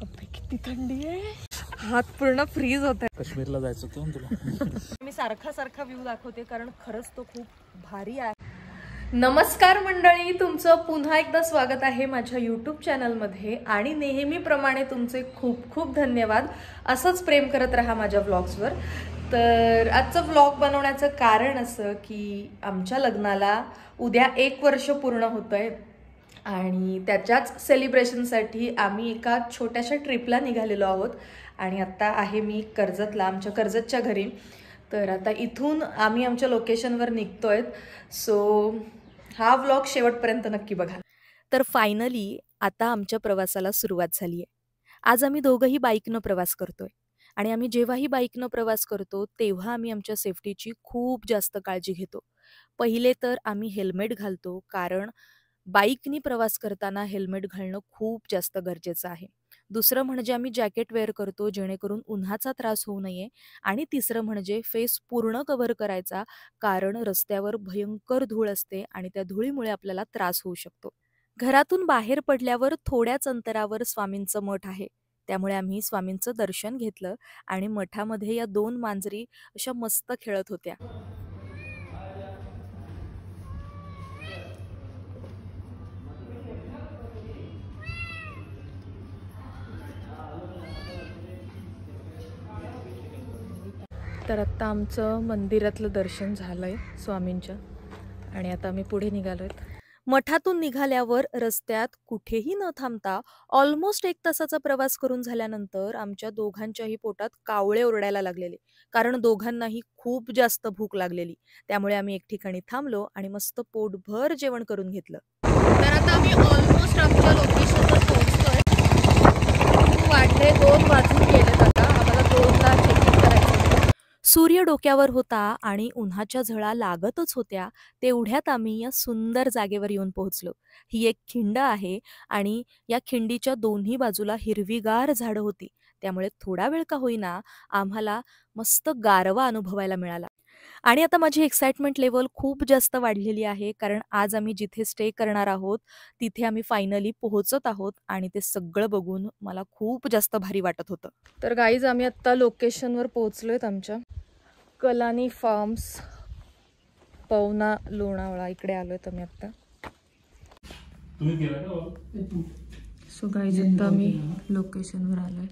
अबे किती थंडी आहे, हात पूर्ण फ्रीज होत आहे. काश्मीरला जायचं होतं तुला. मी सारखा व्ह्यू दाखवते कारण खरंच तो खूप भारी आहे. नमस्कार मंडळी, तुमचं पुन्हा एकदा स्वागत आहे माझ्या यूट्यूब चॅनलमध्ये आणि नेहमीप्रमाणे तुमचे खूप खूप धन्यवाद. असंच प्रेम करत राहा माझ्या व्लॉग्सवर. तर आजचं व्लॉग बनवण्याचं कारण असं की आमच्या लग्नाला उद्या 1 वर्ष पूर्ण होतंय आणि त्याच्याच सेलिब्रेशनसाठी आम्ही एका छोट्याशा ट्रिपला निघालेलो आहोत. आणि आत्ता आहे मी कर्जतला, आमच्या कर्जतच्या घरी. तर आता इथून आम्ही आमच्या लोकेशनवर निघतोय. सो हा व्लॉग शेवटपर्यंत नक्की बघा. तर फायनली आता आमच्या प्रवासाला सुरुवात झाली आहे. आज आम्ही दोघंही बाईकनं प्रवास करतोय आणि आम्ही जेव्हाही बाईकनं प्रवास करतो तेव्हा आम्ही आमच्या सेफ्टीची खूप जास्त काळजी घेतो. पहिले तर आम्ही हेल्मेट घालतो, कारण बाईकनी प्रवास करताना हेल्मेट घालणं खूप जास्त गरजेचं आहे. दुसरं म्हणजे आम्ही जॅकेट वेअर करतो जेणेकरून उन्हाचा त्रास होऊ नये. आणि तिसरं म्हणजे फेस पूर्ण कव्हर करायचा, कारण रस्त्यावर भयंकर धूळ असते आणि त्या धुळीमुळे आपल्याला त्रास होऊ शकतो. घरातून बाहेर पडल्यावर थोड्याच अंतरावर स्वामींचं मठ आहे. त्यामुळे आम्ही स्वामींचं दर्शन घेतलं आणि मठामध्ये या 2 मांजरी अशा मस्त खेळत होत्या. तर आत्ता आमचं मंदिरातलं दर्शन झालंय स्वामींच्या आणि आता आम्ही पुढे निघालोय. मठातून निघाल्यावर रस्त्यात कुठेही न थांबता ऑलमोस्ट 1 तासाचा प्रवास करून झाल्यानंतर आमच्या दोघांच्याही पोटात कावळे ओरडायला लागलेले, कारण दोघांनाही खूप जास्त भूक लागलेली. त्यामुळे आम्ही एक ठिकाणी थांबलो आणि मस्त पोटभर जेवण करून घेतलं. तर आता आम्ही ऑलमोस्ट आमच्या लोकेशनवर पोहोचतोय. वाढले 2 वाजून गेलेत आता. आम्हाला 2ला चेकिंग करायचं होतं. सूर्य डोक्यावर होता आणि उन्हाच्या झळा लागतच होत्या. तेवढ्यात आम्ही या सुंदर जागेवर येऊन पोहोचलो. ही एक खिंड आहे आणि या खिंडीच्या दोन्ही बाजूला हिरवीगार झाडं होती. त्यामुळे थोडा वेळ का होईना आम्हाला मस्त गारवा अनुभवायला मिळाला. आणि आता माझी एक्साइटमेंट लेवल खूप जास्त वाढलेली आहे, कारण आज आम्ही जिथे स्टे करणार आहोत तिथे आम्ही फायनली पोहोचत आहोत आणि ते सगळं बघून मला खूप जास्त भारी वाटत होतं. तर गाईज, आम्ही आत्ता लोकेशनवर पोहोचलोय आमच्या कलानी फार्म्स, पवना, लोणावळा इकडे आलोय आम्ही आत्ता. सो गाईज, आता आम्ही लोकेशनवर आलोय.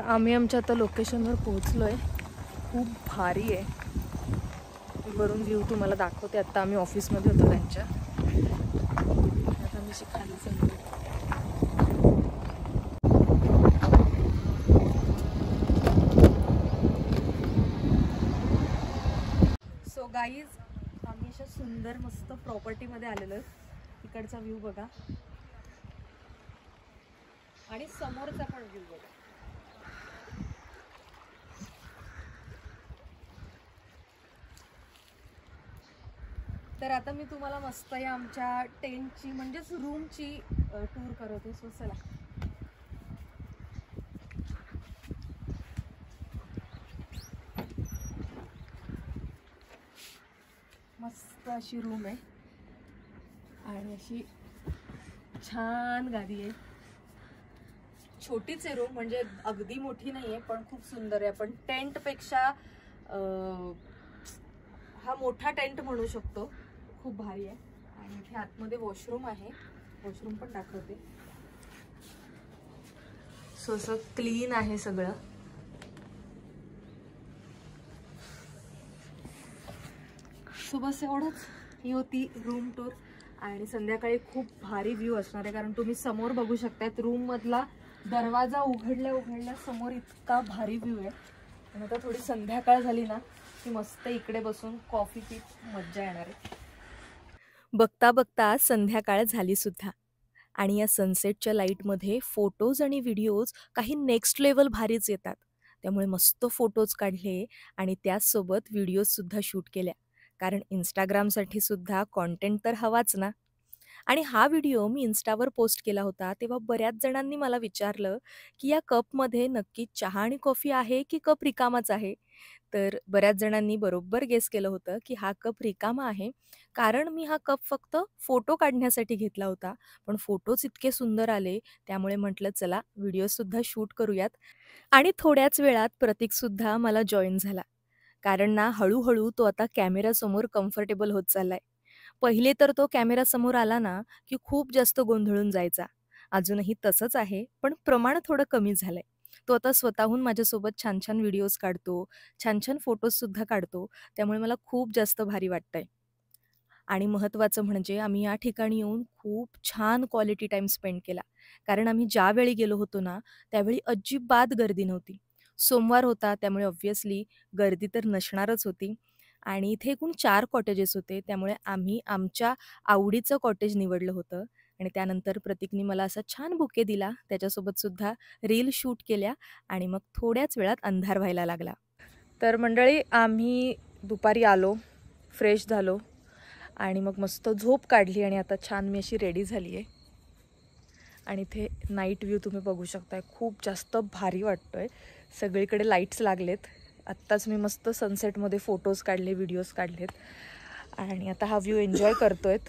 आम्ही आमच्या आता लोकेशनवर पोहोचलोय. खूप भारी आहे. वरून व्ह्यू तुम्हाला दाखवते. आता आम्ही ऑफिसमध्ये होतो त्यांच्या. आता आम्ही खाली चाललो. सो गाईज, आम्ही अशा सुंदर मस्त प्रॉपर्टीमध्ये आलेलो आहे. इकडचा व्ह्यू बघा आणि समोरचा पण व्ह्यू बघा. तर आता मी तुम्हाला मस्त या आमच्या टेंटची म्हणजेच रूमची टूर करवते. सो चला. मस्त अशी रूम आहे आणि अशी छान गादी आहे. छोटीच आहे रूम, म्हणजे अगदी मोठी नाहीये पण खूप सुंदर आहे. पण टेंटपेक्षा हा मोठा टेंट म्हणू शकतो. खूप भारी आहे. आणि इथे आतमध्ये वॉशरूम आहे, वॉशरूम पण दाखवते. सो असं क्लीन आहे सगळं. सो बस एवढंच. ही होती रूम टूर आणि संध्याकाळी खूप भारी व्ह्यू असणार आहे, कारण तुम्ही समोर बघू शकतायत रूम मधला दरवाजा उघडल्या समोर इतका भारी व्ह्यू आहे. आणि आता थोडी संध्याकाळ झाली ना की मस्त इकडे बसून कॉफी पीत मज्जा येणार आहे. बघता बघता संध्याकाळ झाली सुद्धा आणि या सनसेटच्या लाईटमध्ये फोटोज आणि व्हिडिओज काही नेक्स्ट लेवल भारीच येतात. त्यामुळे मस्त फोटोज काढले आणि त्याचसोबत व्हिडिओज सुद्धा शूट केल्या, कारण इंस्टाग्रामसाठी सुद्धा कॉन्टेंट तर हवाच ना. आणि हा व्हिडिओ मी इन्स्टावर पोस्ट केला होता तेव्हा बऱ्याच जणांनी मला विचारलं की या कपमध्ये नक्की चहा आणि कॉफी आहे की कप रिकामाच आहे. तर बऱ्याच जणांनी बरोबर गेस केलं होतं की हा कप रिकामा आहे, कारण मी हा कप फक्त फोटो काढण्यासाठी घेतला होता. पण फोटोज इतके सुंदर आले, त्यामुळे म्हटलं चला व्हिडिओसुद्धा शूट करूयात. आणि थोड्याच वेळात प्रतीकसुद्धा मला जॉईन झाला. कारण ना हळू तो आता कॅमेरासमोर कम्फर्टेबल होत चाललाय. पहिले तर तो कॅमेरासमोर आला ना, की खूप जास्त गोंधळून जायचा. अजूनही तसंच आहे, पण प्रमाण थोडं कमी झालंय. तो आता स्वतःहून माझ्यासोबत छान-छान व्हिडिओज काढतो, छान-छान फोटोजसुद्धा काढतो. त्यामुळे मला खूप जास्त भारी वाटतंय. आणि महत्त्वाचं म्हणजे आम्ही या ठिकाणी येऊन खूप छान क्वालिटी टाईम स्पेंड केला. कारण आम्ही ज्यावेळी गेलो होतो ना, त्यावेळी अजिबात गर्दी नव्हती. सोमवार होता, त्यामुळे ऑब्व्हियसली गर्दी तर नसणारच होती. आणि इथे एकूण 4 कॉटेजेस होते, त्यामुळे आम्ही आमच्या आवडीचं कॉटेज निवडलं होतं. आणि त्यानंतर प्रतीकनी मला असा छान बुके दिला. त्याच्यासोबतसुद्धा रील शूट केल्या आणि मग थोड्याच वेळात अंधार व्हायला लागला. तर मंडळी, आम्ही दुपारी आलो, फ्रेश झालो आणि मग मस्त झोप काढली आणि आता छान मी अशी रेडी झाली आहे. आणि इथे नाईट व्ह्यू तुम्ही बघू शकताय, खूप जास्त भारी वाटतोय. सगळीकडे लाईट्स लागलेत. आत्ताच मी मस्त सनसेटमध्ये फोटोज काढले, व्हिडिओज काढलेत आणि आता हा व्ह्यू एन्जॉय करतोयत.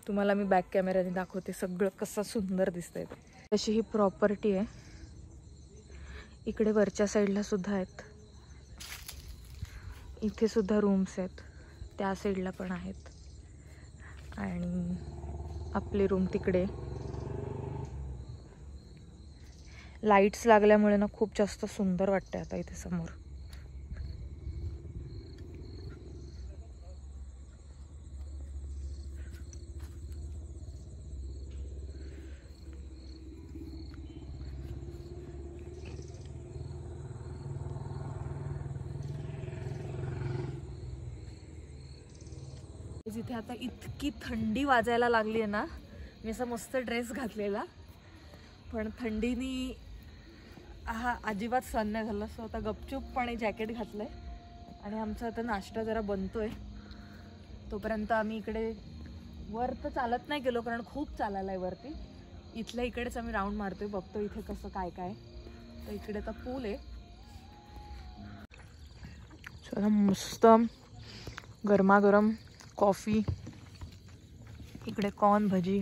तुम्हाला मी बॅक कॅमेऱ्याने दाखवते सगळं कसं सुंदर दिसतंय. अशी ही प्रॉपर्टी आहे. इकडे वरच्या साईडला सुद्धा आहेत, इथे सुद्धा रूम्स आहेत, त्या साईडला पण आहेत आणि आपले रूम तिकडे. लाईट्स लागल्यामुळे ना खूप जास्त सुंदर वाटतंय आता इथे समोर. इथे आता इतकी थंडी वाजायला लागली आहे ना, मी असा मस्त ड्रेस घातलेला, पण थंडीनी अजिबात सहन नाही झालं. सो आता गपचूपपणे जॅकेट घातलंय आणि आमचा आता नाश्ता जरा बनतोय. तोपर्यंत आम्ही इकडे वर तर चालत नाही गेलो, कारण खूप चालायला आहे वरती. इथल्या इकडेच आम्ही राऊंड मारतोय, बघतो इथे कसं काय काय. तर इकडे तर पूल आहे. चला, मस्त गरमागरम कॉफी, इकडे कॉर्न भजी.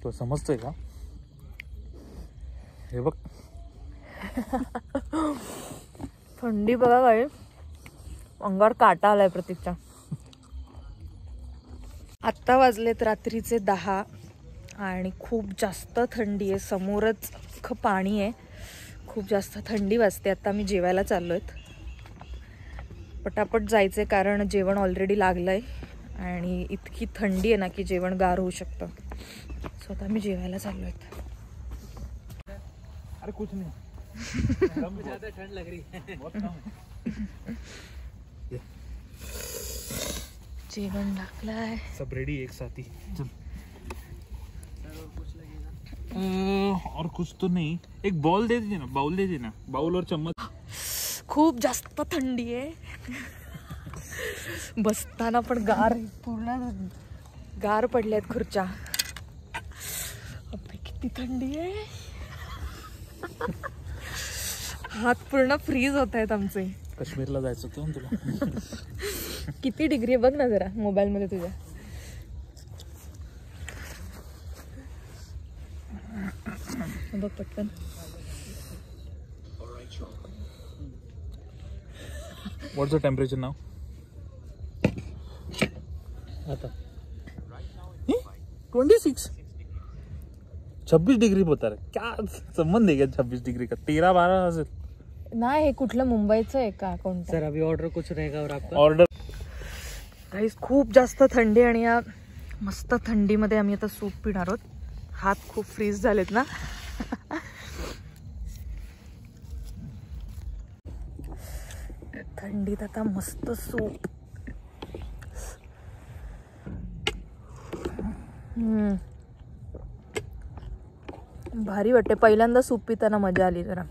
तो समजतोय का? हे बघ, थंडी बघा काय, अंगावर काटा आलाय प्रतीकच्या. आत्ता वाजलेत रात्रीचे 10 आणि खूप जास्त थंडी आहे. समोरच पाणी आहे, खूप जास्त थंडी वाजते. आता आम्ही जेवायला चाललो आहेत. पटापट जायचं, कारण जेवण ऑलरेडी लागलं आहे आणि इतकी थंडी आहे ना की जेवण गार होऊ शकतं. सो आता आम्ही जेवायला चाललो आहेत. अरे कुछ नहीं, ज्यादा ठंड लग रही है, बहुत कम. जेवण लागलंय, सब रेडी एक साथ ही. चल. और कुछ तो नहीं, एक बॉल दे दीजिए ना, बाउल दे दीजिए ना, बाउल और चम्मच. खूप जास्त थंडी आहे. बसताना पण गार, पूर्ण गार पडल्यात खुर्च्या. अबे किती थंडी आहे, हात पूर्ण फ्रीज होत आहेत आमचे. काश्मीरला जायचं होतं ना तुला. किती डिग्री बघ ना जरा मोबाईल मध्ये तुझ्या. बघ पटकन. What's the temperature now? आता 26 डिग्री बता रहा है. क्या संबंध है क्या 26 डिग्री का? 13-12 असेल. नाही, हे कुठलं मुंबईचं आहे का कोणतं? सर अभी ऑर्डर कुछ रहेगा और आपका ऑर्डर. गाईस, खूप जास्त थंडी आणि या मस्त थंडीमध्ये आम्ही आता सूप पिणार आहोत. हात खूप फ्रीज झालेत ना. थंडीत आता मस्त सूप. भारी वाटते. पहिल्यांदा सूप पिताना मजा आली जरा.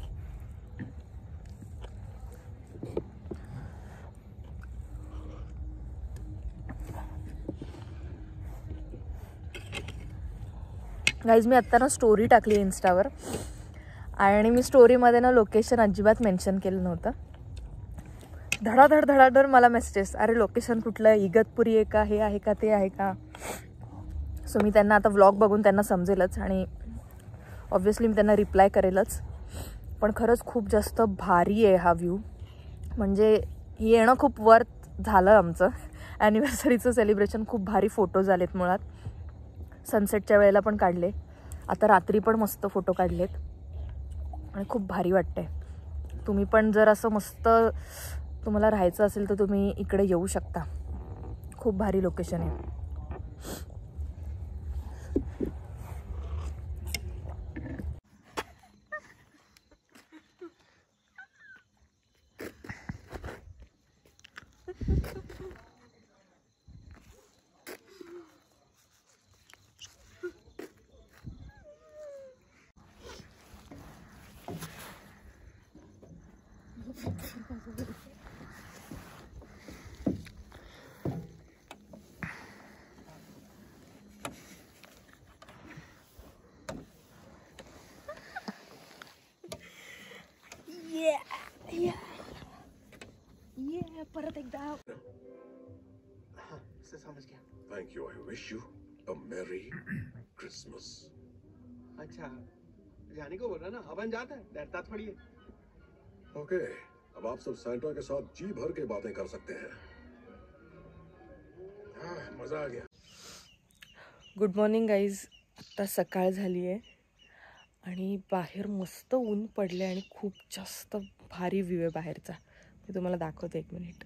गाईज मी आत्ता ना स्टोरी टाकली इन्स्टावर आणि मी स्टोरीमध्ये ना लोकेशन अजिबात मेन्शन केलं नव्हतं. धडाधड मला मेसेजेस, अरे लोकेशन कुठलं आहे, इगतपुरी आहे का, हे आहे का, ते आहे का. सो मी त्यांना आता व्लॉग बघून त्यांना समजेलच आणि ऑब्व्हियसली मी त्यांना रिप्लाय करेलच. पण खरंच खूप जास्त भारी आहे हा व्ह्यू. म्हणजे येणं खूप वर्थ झालं आमचं. ॲनिव्हर्सरीचं सेलिब्रेशन खूप भारी फोटोज आलेत. मुळात सनसेटच्या वेळेला पण काढले, आता रात्री पण मस्त फोटो काढलेत आणि खूप भारी वाटतंय. तुम्ही पण जर असं मस्त तुम्हाला राहायचं असेल तर तुम्ही इकडे येऊ शकता. खूप भारी लोकेशन आहे. परत एकदा समझ गया. Thank you. I wish you a Merry Christmas. अच्छा, जाने को बोल रहा ना, अपन जाता है, डरता थोड़ी है. Okay. अब आप सब सैंटा के साथ जी भर के बातें कर सकते हैं. मजा आ गया. Good morning guys. आत्ता सकाळ झाली आहे आणि बाहेर मस्त ऊन पडले आणि खूप जास्त भारी व्ह्यू आहे बाहेरचा. मी तुम्हाला दाखवते, एक मिनिट.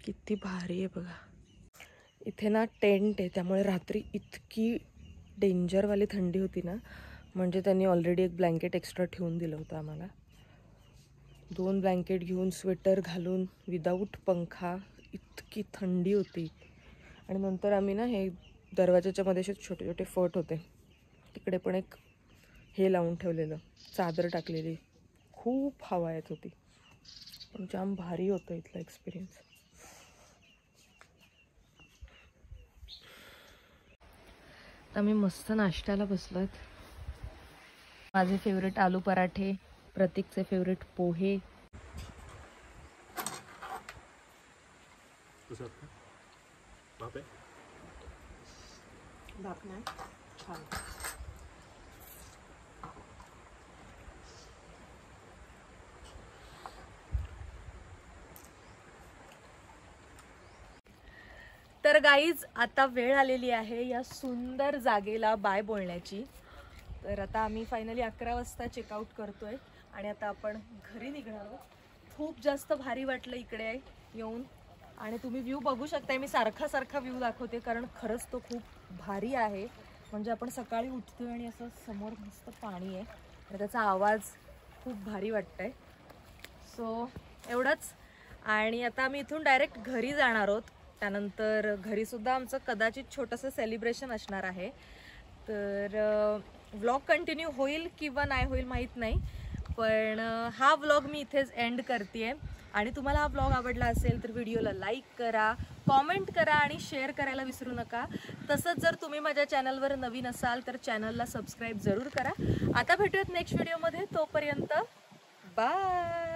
किती भारी आहे बघा. इथे ना टेंट आहे, त्यामुळे रात्री इतकी डेंजरवाली थंडी होती ना. म्हणजे त्यांनी ऑलरेडी एक ब्लँकेट एक्स्ट्रा ठेवून दिलं होतं आम्हाला. 2 ब्लँकेट घेऊन, स्वेटर घालून, विदाऊट पंखा, इतकी थंडी होती. आणि नंतर आम्ही ना हे दरवाजाच्या मध्ये असे छोटे छोटे फट होते, तिकडे पण एक हे लावून ठेवलेलं, चादर टाकलेली. खूप हवा येत होती, पण जाम भारी होतं इथला एक्सपिरियन्स. आम्ही मस्त नाश्त्याला बसलोत. माझे फेवरेट आलू पराठे, प्रतीकचे फेवरेट पोहे. तर गाईज आता वेळ आलेली आहे या सुंदर जागेला बाय बोलण्याची. तर आता आम्ही फायनली 11 वाजता चेकआउट करतोय आणि आता आपण घरी निघणार आहोत. खूप जास्त भारी वाटलं इकडे येऊन आणि तुम्ही व्ह्यू बघू शकताय. मी सारखा व्ह्यू दाखवते कारण खरंच तो खूप भारी आहे. म्हणजे आपण सकाळी उठतोय आणि असं समोर मस्त पाणी आहे आणि त्याचा आवाज खूप भारी वाटतंय. सो एवढंच. आणि आता आम्ही इथून डायरेक्ट घरी जाणार आहोत. त्यानंतर घरीसुद्धा आमचं कदाचित छोटंसं सेलिब्रेशन असणार आहे. तर व्लॉग कंटिन्यू होईल किंवा नाही होईल माहीत नाही, पण हा व्लॉग मी इथेच एंड करते. आणि तुम्हाला हा व्लॉग आवडला असेल तर व्हिडिओला लाईक करा, कॉमेंट करा आणि शेअर करायला विसरू नका. तसंच जर तुम्ही माझ्या चॅनलवर नवीन असाल तर चॅनलला सबस्क्राईब जरूर करा. आता भेटूयात नेक्स्ट व्हिडिओमध्ये. तोपर्यंत बाय.